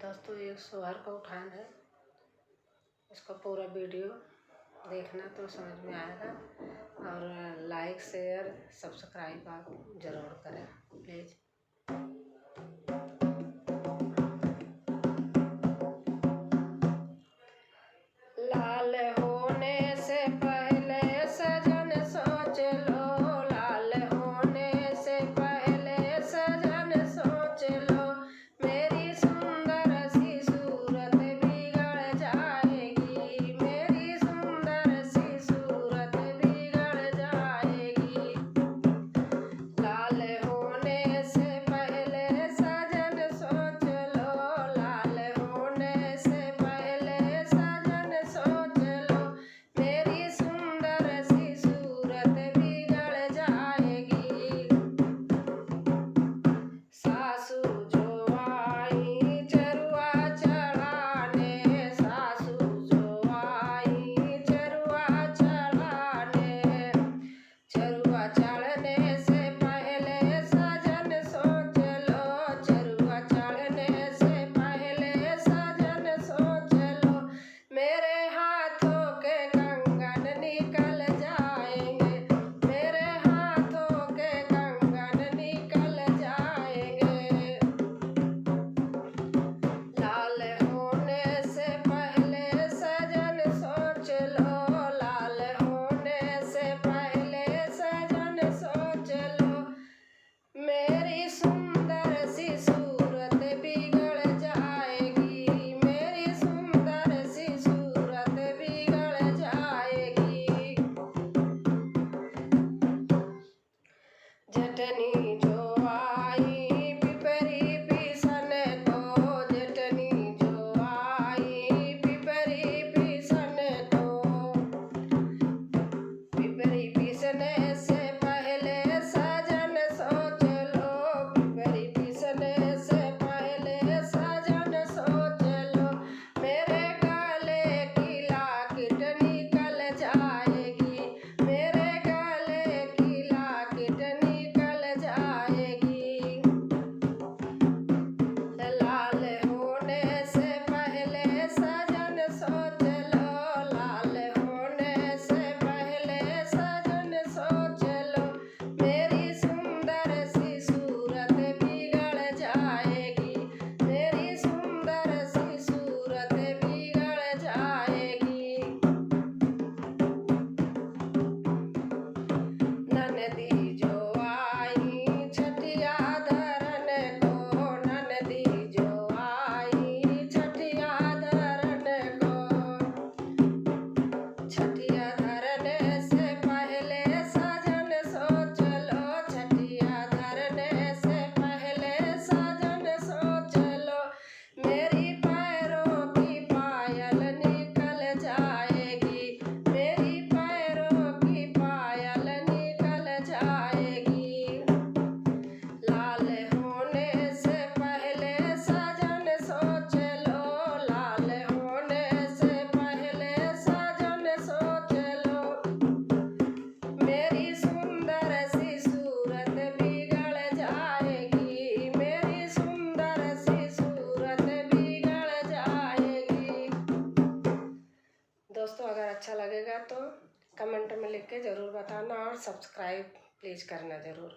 दोस्तों एक सोहर का उठान है, इसका पूरा वीडियो देखना तो समझ में आएगा। और लाइक शेयर सब्सक्राइब आप ज़रूर करें प्लीज़। लाल होने से पहले सजन सोच लो, लाल होने से पहले सजन सोच लो, मेरी सुंदर सी सूरत बिगड़ जाएगी, मेरी सुंदर सी सूरत बिगड़ जाएगी। लाल होने से पहले सजन सोच लो, लाल होने से पहले सजन सोच लो, मेरी सुंदर सी सूरत बिगड़ जाएगी। सासू जो आई चरुआ चढ़ाने, सासू जो आई चरुआ चढ़ाने, चरुआ चढ़ने से पहले सजन सोच लो, चरुआ चढ़ने से पहले सजन सोच लो, मेरे हाथों के कंगन निकल जाएंगे, मेरे हाथों के कंगन निकल जाएंगे। लाल होने से पहले सजन सोच लो, लाल होने से पहले सजन सोच लो, मेरी सुंदर सी सूरत बिगड़ जाएगी, मेरी सुंदर सी सूरत बिगड़ जाएगी। जटनी जो आई पिपरी पीसन को, जटनी जो आई पिपरी पीसन को, पिपरी पीसने से पहले सजन सोच लो, पिपरी पीसने से पहले सजन सोच लो, मेरे गले की लाकिट निकल जाएगी, मेरे गले की लाकिट निकल जाएगी। लाल होने से पहले सजन सोच लो, लाल होने से पहले सजन सोच लो, मेरी सुंदर सी सूरत बिगड़ जाएगी, मेरी सुंदर सी सूरत बिगड़ जाएगी। ननदी जो आई छठिया धरन को, ननदी जो आई छठिया धरन को, छठिया धरने से पहले सजन सोच लो, छठिया धरने से पहले सजन सोच लो, मेरी पैरों की पायल निकल जाएगी, मेरी पैरों की पायल निकल जाएगी। लाल होने से पहले सजन सोच लो, लाल होने से पहले सजन सोच लो, मेरी सुंदर सी सूरत बिगड़ जाएगी, मेरी सुंदर सी सूरत बिगड़ जाएगी। दोस्तों अगर अच्छा लगेगा तो कमेंट में लिख के ज़रूर बताना और सब्सक्राइब प्लीज़ करना ज़रूर।